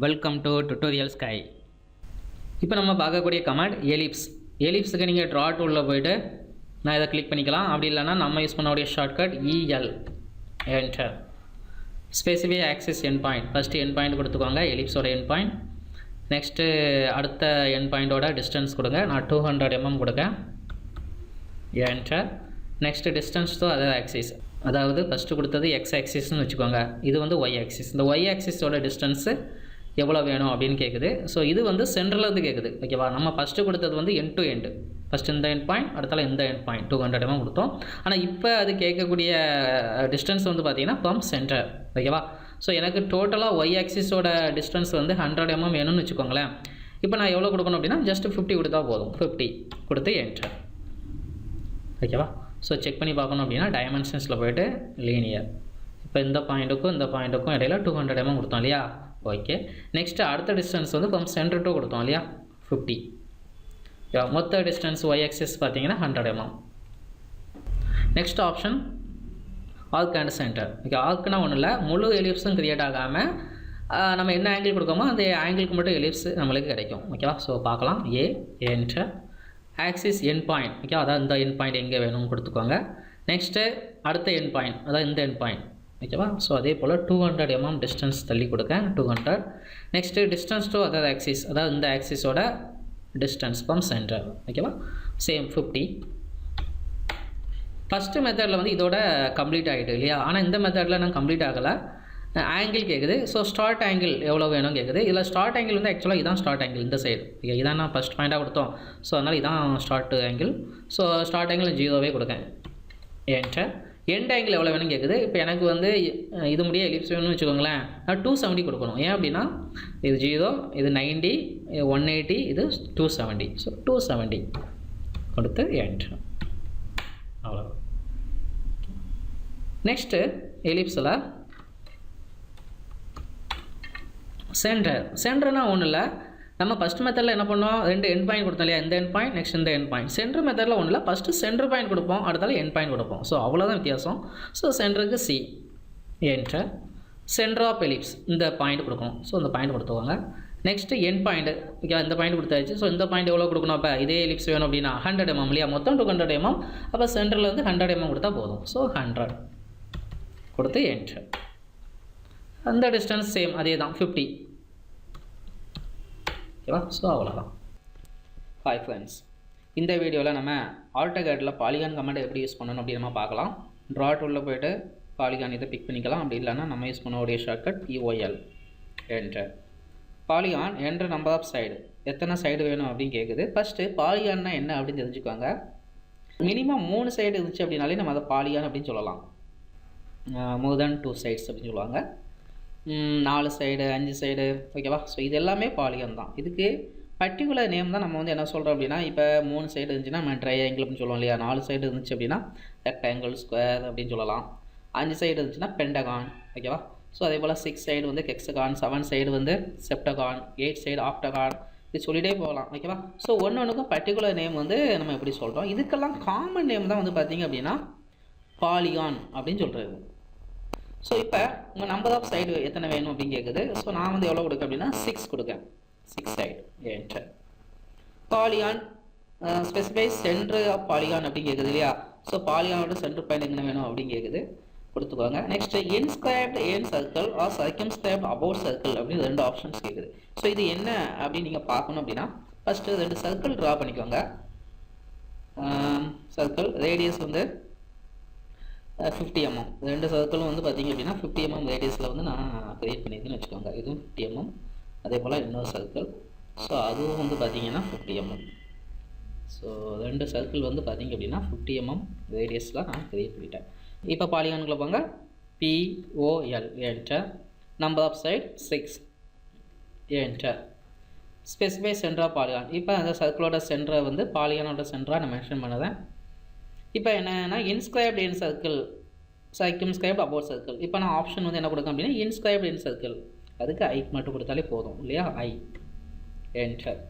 Welcome to Tutorialsky. இப்போ நம்ம பார்க்கக்கூடிய கமாண்ட் Ellipse. Ellipseக்கு நீங்கள் ட்ரா டூலில் போய்ட்டு நான் இதை கிளிக் பண்ணிக்கலாம். அப்படி இல்லைனா நம்ம யூஸ் பண்ணக்கூடிய shortcut EL enter. Specify axis end point. First end point கொடுத்துக்கோங்க, எலிப்ஸோட எண்ட் பாயிண்ட். நெக்ஸ்ட்டு அடுத்த எண்ட் பாயிண்டோட டிஸ்டன்ஸ் கொடுங்க. நான் 200 mm கொடுங்க, enter. Next distance to other axis, அதாவது ஃபஸ்ட்டு கொடுத்தது எக்ஸ் ஆக்சிஸ்னு வச்சுக்கோங்க, இது வந்து ஒய் ஆக்சிஸ். இந்த ஒய் ஆக்சிஸோட டிஸ்டன்ஸு எவ்வளோ வேணும் அப்படின்னு கேட்குது. ஸோ இது வந்து சென்ட்ரலேருந்து கேட்குது, ஓகேவா. நம்ம ஃபஸ்ட்டு கொடுத்தது வந்து எண்ட் டு எண்டு, ஃபஸ்ட்டு இந்த எண்ட் பாயிண்ட், அடுத்தால இந்த எண்ட் பாயிண்ட் 200 mm கொடுத்தோம். ஆனால் இப்போ அது கேட்கக்கூடிய டிஸ்டன்ஸ் வந்து பார்த்திங்கன்னா ஃப்ரம் சென்டர், ஓகேவா. ஸோ எனக்கு டோட்டலாக ஒய் ஆக்சிஸோட டிஸ்டன்ஸ் வந்து 100 mm வேணும்னு வச்சுக்கோங்களேன். இப்போ நான் எவ்வளோ கொடுக்கணும் அப்படின்னா ஜஸ்ட் 50 கொடுத்தா போதும். 50 கொடுத்து என்டர், ஓகேவா. ஸோ செக் பண்ணி பார்க்கணும் அப்படின்னா டைமென்ஷன்ஸில் போய்ட்டு லீனியர், இப்போ இந்த பாயிண்ட்டுக்கும் இந்த பாயிண்ட்டுக்கும் இடையில 200 mm கொடுத்தோம் இல்லையா, ஓகே. நெக்ஸ்ட்டு அடுத்த டிஸ்டன்ஸ் வந்து ஃப்ரம் சென்டர் டூ கொடுத்தோம் இல்லையா, 50. மொத்த டிஸ்டன்ஸ் ஒய் ஆக்சிஸ் பார்த்தீங்கன்னா 100 mm. Next option arc and center. Okay, ஆர்க்குனா ஒன்றும் இல்லை, முழு எலிப்ஸும் கிரியேட் ஆகாமல் நம்ம என்ன ஆங்கிள் கொடுக்கோமோ அந்த ஆங்கிளுக்கு மட்டும் எலிப்ஸ் நம்மளுக்கு கிடைக்கும், ஓகேவா. ஸோ பார்க்கலாம், enter. Axis end point, okay, அதாவது இந்த எண்ட் பாயிண்ட் எங்கே வேணும்னு கொடுத்துக்கோங்க. நெக்ஸ்ட்டு அடுத்த எண்ட் பாயிண்ட், அதாவது இந்த எண்ட் பாயிண்ட், ஓகேவா. ஸோ அதே போல் 200 mm டிஸ்டன்ஸ் தள்ளி கொடுக்க 200. Next distance to other axis, அதாவது இந்த ஆக்சிஸோட டிஸ்டன்ஸ் ஃப்ரம் சென்டர், ஓகேவா. சேம் 50. ஃபஸ்ட்டு மெத்தடில் வந்து இதோட கம்ப்ளீட் ஆகிட்டு இல்லையா, ஆனால் இந்த மெத்தடில் நான் கம்ப்ளீட் ஆகலை. ஆங்கிள் கேட்குது. ஸோ ஸ்டார்ட் ஆங்கிள் எவ்வளோ வேணும் கேட்குது. இதில் ஸ்டார்ட் ஆங்கிள் வந்து ஆக்சுவலாக இதான் ஸ்டார்ட் ஆங்கிள், இந்த சைடு, ஓகே. இதான் நான் ஃபஸ்ட் பாயிண்ட்டாக கொடுத்தோம். ஸோ அதனால் இதான் start angle. So start angle 0 கொடுக்கேன், என்டர். எண்ட் ஆங்கிள் எவ்வளோ வேணும் கேட்குது. இப்போ எனக்கு வந்து இது முடிய எலிப்ஸ் வேணும்னு வச்சுக்கோங்களேன், நான் 270 கொடுக்கணும். ஏன் அப்படின்னா இது 0, இது 90, 180, இது 270. ஸோ 270 கொடுத்து என்டர், அவ்வளோ. நெக்ஸ்ட்டு எலிப்ஸில் சென்டர்னா ஒன்றும் இல்லை, நம்ம ஃபஸ்ட் மெத்தடில் என்ன பண்ணோம், 2 எண்ட் பாயிண்ட் கொடுத்தோம் இல்லையா, இந்த எண்ட் பாயிண்ட், நெக்ஸ்ட் இந்த எண்ட் பாயிண்ட். சென்டர் மெத்தடில் ஒன்றும் இல்லை, ஃபஸ்ட்டு சென்டர் பாயிண்ட் கொடுப்போம், அடுத்தால எண்ட் பாயிண்ட் கொடுப்போம். ஸோ அவ்வளோதான் வித்தியாசம். ஸோ சென்டருக்கு C, enter. Center of ellipse இந்த பாயிண்ட் கொடுக்கணும். ஸோ இந்த பாயிண்ட் கொடுத்துவாங்க. நெக்ஸ்ட்டு எண்ட் பாயிண்ட், ஓகே, இந்த பாயிண்ட் கொடுத்தாச்சு. ஸோ இந்த பாயிண்ட் எவ்வளோ கொடுக்கணும், அப்போ இதே எலிப்ஸ் வேணும் அப்படின்னா 100 mm இல்லையா, மொத்தம் 200 mm. அப்போ சென்டரில் வந்து 100 mm கொடுத்தா போதும். ஸோ 100 கொடுத்து என்டர். அந்த டிஸ்டன்ஸ் சேம் அதே தான், 50, ஓகேவா. ஸோ அவ்வளோதான். ஹாய் ஃப்ரெண்ட்ஸ், இந்த வீடியோவில் நம்ம AutoCAD-ல பாலிகான் கமாண்ட் எப்படி யூஸ் பண்ணணும் அப்படின்னு நம்ம பார்க்கலாம். ட்ரா டூலில் போய்ட்டு பாலிகான் இதை பிக் பண்ணிக்கலாம். அப்படி இல்லைன்னா நம்ம யூஸ் பண்ணக்கூடிய ஷார்ட்கட் EOL என்டர். பாலிகான் என்ற நம்பர் ஆஃப் சைடு, எத்தனை சைடு வேணும் அப்படின்னு கேட்குது. ஃபஸ்ட்டு பாலிகான்னா என்ன அப்படின்னு தெரிஞ்சுக்கோங்க. மினிமம் 3 சைடு இருந்துச்சு அப்படின்னாலே நம்ம அதை பாலிகான் அப்படின்னு சொல்லலாம். மோர் தேன் 2 சைட்ஸ் அப்படின்னு சொல்லுவாங்க. 4 சைடு 5 சைடு, ஓகேவா. ஸோ இது எல்லாமே பாலிகான் தான். இதுக்கு பர்டிகுலர் நேம் தான் நம்ம வந்து என்ன சொல்கிறோம் அப்படின்னா, இப்போ 3 சைடு இருந்துச்சுன்னா நம்ம ட்ரையாங்கிள் அப்படின்னு சொல்லுவோம் இல்லையா, 4 சைடு இருந்துச்சு அப்படின்னா ரெக்டாங்கிள், ஸ்கொயர் அப்படின்னு சொல்லலாம். 5 சைடு இருந்துச்சுன்னா பென்டகான், ஓகேவா. ஸோ அதே போல் 6 சைடு வந்து ஹெக்ஸகான், 7 சைடு வந்து செப்டகான், 8 சைடு ஆக்டகான், இது சொல்லிகிட்டே போகலாம், ஓகேவா. ஸோ ஒன்றுக்கும் பர்டிகுலர் நேம் வந்து நம்ம எப்படி சொல்கிறோம். இதுக்கெல்லாம் காமன் நேம் தான் வந்து பார்த்திங்க அப்படின்னா பாலிகான் அப்படின்னு சொல்கிறது. ஸோ இப்போ உங்கள் நம்பர் ஆஃப் சைடு எத்தனை வேணும் அப்படின்னு கேட்குது. ஸோ நான் வந்து எவ்வளோ கொடுக்க அப்படின்னா 6 கொடுக்கேன், 6 side, enter. Polygon specify centre of polygon அப்படின்னு கேட்குது இல்லையா. ஸோ பாலிகானோட சென்டர் பாயிண்ட் எங்கே வேணும் அப்படின்னு கேட்குது, கொடுத்துக்கோங்க. Next inscribed in circle or circumscribed about circle அப்படின்னு 2 ஆப்ஷன்ஸ் கேட்குது. ஸோ இது என்ன அப்படின்னு நீங்கள் பார்க்கணும் அப்படின்னா ஃபஸ்ட்டு 2 சர்க்கிள் ட்ரா பண்ணிக்கோங்க. சர்க்கிள் ரேடியஸ் வந்து 50 mm. 2 சர்க்கிளும் வந்து பார்த்திங்க அப்படின்னா 50 mm ரேடியஸில் வந்து நான் க்ரியேட் பண்ணியிருக்கேன்னு வச்சுக்கோங்க. இதுவும் 50 mm. அதே போல் இன்னொரு சர்க்கிள், ஸோ அதுவும் வந்து பார்த்திங்கன்னா 50 mm. ஸோ 2 சர்க்கிள் வந்து பார்த்திங்க அப்படின்னா 50 mm ரேடியஸில் நான் க்ரியேட் பண்ணிட்டேன். இப்போ பாலிகானுக்குள்ள போங்க, POL enter. Number of side 6 enter. Specify centre of polygon. இப்போ அந்த சர்க்கிளோட சென்டரை வந்து பாலிகானோட சென்டராக நான் மென்ஷன் பண்ணுறேன். இப்போ என்னென்னா inscribed in circle, circumscribed about circle. இப்போ நான் ஆப்ஷன் வந்து என்ன கொடுக்கேன் அப்படின்னா இன்ஸ்கிரைப்டு இன் சர்க்கிள், அதுக்கு ஐக்கு மட்டும் கொடுத்தாலே போதும் இல்லையா, ஐ, என்டர்.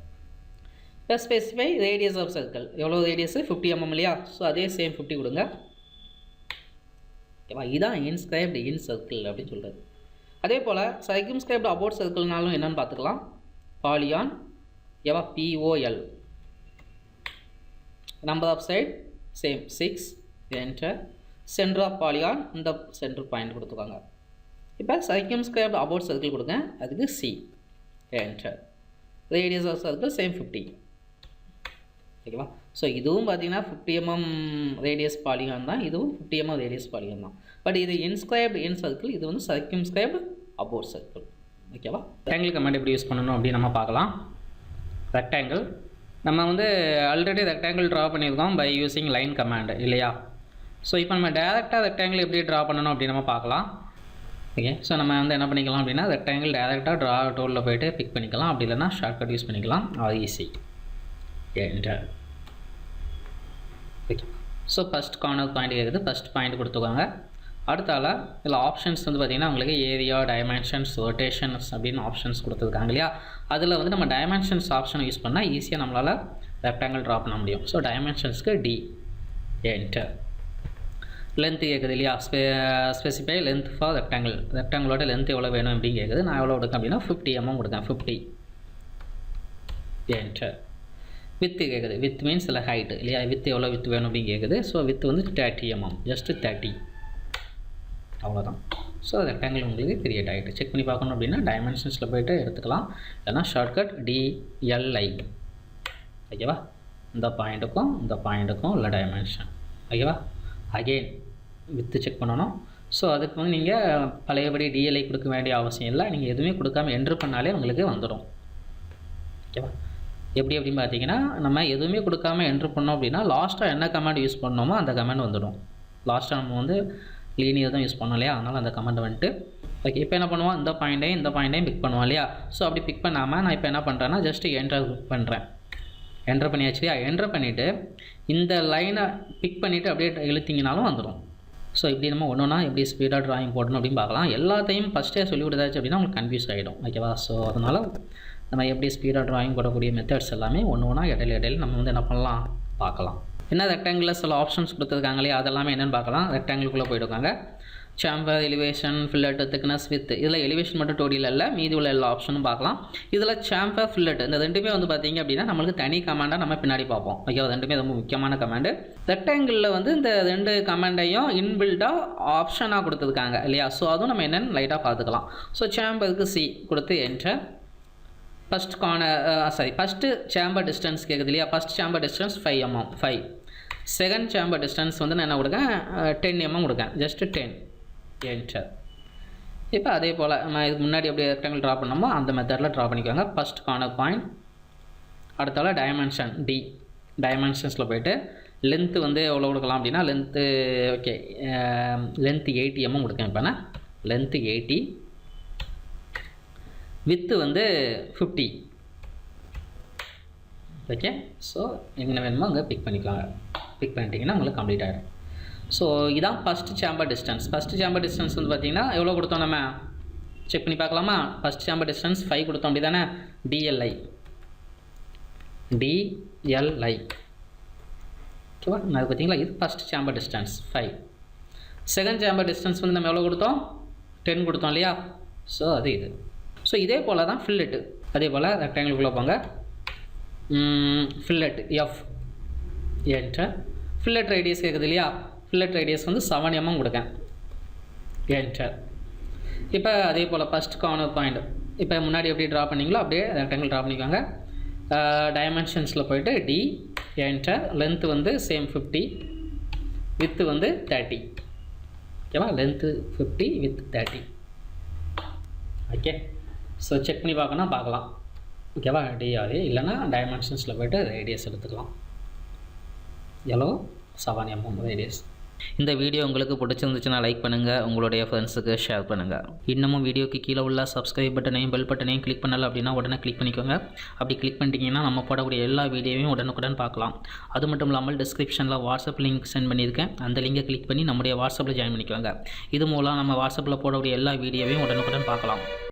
இப்போ ஸ்பெசிஃபை ரேடியஸ் ஆஃப் சர்க்கிள், எவ்வளோ ரேடியஸ் 50 mm இல்லையா. ஸோ அதே சேம் 50 கொடுங்க, ஓகேவா. இதுதான் இன்ஸ்கிரைப்டு இன் சர்க்கிள் அப்படின்னு சொல்கிறது. அதே போல் சர்க்கம்ஸ்கிரைப்டு அபவுட் சர்க்கிள்னாலும் என்னென்னு பார்த்துக்கலாம். பாலிகான் எவா POL number of side same 6 enter. Center of polygon இந்த சென்டர் பாயிண்ட் கொடுத்துக்காங்க. இப்போ சர்க்கம்ஸ்கிரைப்டு அபவுட் சர்க்கிள் கொடுங்க, அதுக்கு C enter. Radius of circle same 50. ஓகேவா. ஸோ இதுவும் பார்த்தீங்கன்னா 50 mm ரேடியஸ் பாலிகான் தான், இதுவும் 50 mm ரேடியஸ் பாலிகான் தான். பட் இது இன்ஸ்கிரைப்டு இன் சர்க்கிள், இது வந்து சர்க்கம்ஸ்கிரைப்டு அபவுட் சர்க்கிள். ஓகேவா. ரெக்டாங்கிள் கமாண்ட் எப்படி யூஸ் பண்ணணும் அப்படின்னு நம்ம பார்க்கலாம். ரெக்டாங்கிள் நம்ம வந்து ஆல்ரெடி ரெக்டாங்கிள் ட்ரா பண்ணியிருக்கோம் பை யூஸிங் லைன் கமாண்ட் இல்லையா. ஸோ இப்போ நம்ம டேரெக்டாக ரெக்டாங்கிள் எப்படி ட்ரா பண்ணணும் அப்படின்னு நம்ம பார்க்கலாம். ஓகே. ஸோ நம்ம வந்து என்ன பண்ணிக்கலாம் அப்படின்னா ரெக்டாங்கிள் டேரெக்டாக ட்ரா டூலில் போய்ட்டு பிக் பண்ணிக்கலாம், அப்படி இல்லைனா ஷார்ட்கட் யூஸ் பண்ணிக்கலாம். அது easy. Enter. Okay. So first corner point கேட்குது, ஃபஸ்ட் பாயிண்ட் கொடுத்துக்கோங்க. அடுத்தால இதில் ஆப்ஷன்ஸ் வந்து பார்த்திங்கன்னா உங்களுக்கு ஏரியா, டைமென்ஷன்ஸ், ரொட்டேஷன்ஸ் அப்படின்னு ஆப்ஷன்ஸ் கொடுத்துருக்காங்க இல்லையா. அதில் வந்து நம்ம டைமென்ஷன்ஸ் ஆப்ஷனை யூஸ் பண்ணால் ஈஸியாக நம்மளால் ரெக்டாங்கிள் ட்ரா பண்ண முடியும். ஸோ டைமென்ஷன்ஸ்க்கு D என்டர். லென்த்து கேட்குது இல்லையா, ஸ்பெசிஃபை லென்த் ஃபார் ரெக்டாங்கிள். ரெக்டாங்கிளோட லென்த் எவ்வளோ வேணும் அப்படின்னு கேட்குது. நான் எவ்வளோ கொடுக்கேன் அப்படின்னா 50 mm கொடுக்கேன், 50 என்டர். வித்து கேட்குது, வித் மீன்ஸ் இல்லை ஹைட்டு இல்லையா, வித்து எவ்வளோ வித்து வேணும் அப்படின்னு கேட்குது. ஸோ வித்து வந்து 30 mm, ஜஸ்ட்டு 30, அவ்வளோதான். ஸோ ரெக்டாங்கிள் உங்களுக்கு கிரியேட் ஆகிட்டு. செக் பண்ணி பார்க்கணும் அப்படின்னா டைமென்ஷன்ஸில் போய்ட்டு எடுத்துக்கலாம், இல்லைனா ஷார்ட்கட் DLI. ஓகேவா. இந்த பாயிண்ட்டுக்கும் உள்ள டைமென்ஷன். ஓகேவா. அகெயின் வித்து செக் பண்ணணும். ஸோ அதுக்கு வந்து நீங்கள் பழையபடி DLI கொடுக்க வேண்டிய அவசியம் இல்லை, நீங்கள் எதுவுமே கொடுக்காம என்ட்ரு பண்ணாலே உங்களுக்கு வந்துடும். ஓகேவா. எப்படி அப்படின்னு பார்த்தீங்கன்னா நம்ம எதுவுமே கொடுக்காம என்ட்ரு பண்ணோம் அப்படின்னா லாஸ்ட்டாக என்ன கமாண்ட் யூஸ் பண்ணோமோ அந்த கமாண்ட் வந்துடும். லாஸ்ட்டாக நம்ம வந்து லீனியர் தான் யூஸ் பண்ணோம் இல்லையா, அதனால் அந்த கமெண்ட் வந்துட்டு ஓகே. இப்போ என்ன பண்ணுவோம், இந்த பாயிண்ட்டையும் பிக் பண்ணுவோம் இல்லையா. ஸோ அப்படி பிக் பண்ணாமல் நான் இப்போ என்ன பண்ணுறேன்னா ஜஸ்ட்டு என்டர் பண்ணுறேன். என்டர் பண்ணியாச்சு இல்லையா. என்டர் பண்ணிவிட்டு இந்த லைனை பிக் பண்ணிவிட்டு அப்படியே இழுத்திங்கனாலும் வந்துடும். ஸோ இப்படி நம்ம ஒன்றுனா எப்படி ஸ்பீடாக ட்ராயிங் போடணும் அப்படின்னு பார்க்கலாம். எல்லாத்தையும் ஃபஸ்ட்டே சொல்லி விடுதாச்சு அப்படின்னா உங்களுக்கு கன்ஃபியூஸ் ஆகிடும். ஓகேவா. ஸோ அதனால் நம்ம எப்படி ஸ்பீடாக ட்ராயிங் போடக்கூடிய மெத்தட்ஸ் எல்லாமே ஒன்று இடையில நம்ம வந்து என்ன பண்ணலாம் பார்க்கலாம். என்ன ரெக்டாங்கிளில் சில ஆப்ஷன்ஸ் கொடுத்துருக்காங்களே அதெல்லாமே என்னென்னு பார்க்கலாம். ரெக்டாங்கிளுக்குள்ளே போயிடுவாங்க. Sambar, elevation, fillet, thickness, with. இதில் எலிவேஷன் மட்டும் டோடியில் இல்லை, மீதி உள்ள எல்லா ஆப்ஷனும் பார்க்கலாம். இதில் சாம்பர், ஃபில்லட் இந்த ரெண்டுமே வந்து பார்த்திங்க அப்படின்னா நம்மளுக்கு தனி கமாண்டாக நம்ம பின்னாடி பார்ப்போம். ஓகே. ரெண்டுமே ரொம்ப முக்கியமான கமாண்டு. ரெக்டாங்கிளில் வந்து இந்த ரெண்டு கமாண்டையும் இன்பில்டாக ஆப்ஷனாக கொடுத்துருக்காங்க இல்லையா. ஸோ அதுவும் நம்ம என்னென்னு லைட்டாக பார்த்துக்கலாம். ஸோ சாம்பருக்கு C கொடுத்து என்டர். ஃபஸ்ட்டு சேம்பர் டிஸ்டன்ஸ் கேட்குது இல்லையா. First chamber distance 5 mm, 5. Second chamber distance வந்து நான் என்ன கொடுக்கேன் 10 mm கொடுக்கேன், ஜஸ்ட்டு 10 என்டர். இப்போ அதே போல் நம்ம இதுக்கு முன்னாடி எப்படி ரெக்டாங்கிள் ட்ரா பண்ணோமோ அந்த மெத்தடில் ட்ரா பண்ணிக்கோங்க. First corner point. அடுத்தால டைமென்ஷன் D. டைமென்ஷன்ஸில் போய்ட்டு லென்த்து வந்து எவ்வளோ கொடுக்கலாம் அப்படின்னா லென்த்து ஓகே லென்த்து 80 mm கொடுக்கேன். இப்போ நான் லென்த்து 80, வித்து வந்து 50. ஓகே. ஸோ எங்கே வேணுமோ அங்கே பிக் பண்ணிக்கோங்க. பிக் பண்ணிட்டீங்கன்னா உங்களுக்கு கம்ப்ளீட் ஆகிடும். ஸோ இதான் first chamber distance. First chamber distance வந்து பார்த்திங்கன்னா எவ்வளோ கொடுத்தோம் நம்ம செக் பண்ணி பார்க்கலாமா. ஃபஸ்ட் சேம்பர் டிஸ்டன்ஸ் 5 கொடுத்தோம் அப்படி தானே. DLI. ஓகேவா. அது பார்த்தீங்களா, இது first chamber distance 5. Second chamber distance வந்து நம்ம எவ்வளோ கொடுத்தோம் 10 கொடுத்தோம் இல்லையா. ஸோ அது இது. ஸோ இதே போல் தான் ஃபில்லெட்டு. அதே போல் ரெக்டாங்கிளுக்குள்ளே போங்க. Fillet F enter. Fillet radius கேட்குது இல்லையா. ஃபில்லெட் ரேடியஸ் வந்து 7 mm கொடுக்கேன், என்டர். இப்போ அதே போல் ஃபஸ்ட் கார்னர் பாயிண்ட் இப்போ முன்னாடி எப்படி ட்ரா பண்ணிங்களோ அப்படியே ரெக்டாங்கிள் ட்ரா பண்ணிக்கோங்க. டைமென்ஷன்ஸில் போய்ட்டு D என்டர். லென்த்து வந்து சேம் 50, வித்து வந்து 30. ஓகேவா. Length 50 with 30. Okay. So check பண்ணி பார்க்கலாம். ஓகேவா. DRA இல்லைனா டைமென்ஷன்ஸில் போய்ட்டு ரேடியஸ் எடுத்துக்கலாம். எவ்வளோ 7 mm ரேடியஸ். இந்த வீடியோ உங்களுக்கு பிடிச்சிருந்துச்சுன்னா லைக் பண்ணுங்கள், உங்களுடைய ஃப்ரெண்ட்ஸுக்கு ஷேர் பண்ணுங்கள். இன்னமும் வீடியோக்கு கீழே உள்ள சப்ஸ்கிரைப் பட்டனையும் பெல் பட்டனையும் கிளிக் பண்ணலை அப்படின்னா உடனே கிளிக் பண்ணிக்கோங்க. அப்படி கிளிக் பண்ணிட்டீங்கன்னா நம்ம போடக்கூடிய எல்லா வீடியோவையும் உடனுக்குடன் பார்க்கலாம். அது மட்டும் இல்லாமல் டிஸ்கிரிப்ஷனில் வாட்ஸ்அப் லிங்க் சென்ட் பண்ணியிருக்கேன், அந்த லிங்கை கிளிக் பண்ணி நம்முடைய வாட்ஸ்அப்பில் ஜாயின் பண்ணிக்கோங்க. இது மூலம் நம்ம வாட்ஸ்அப்பில் போடக்கூடிய எல்லா வீடியோவையும் உடனுக்குடன் பார்க்கலாம்.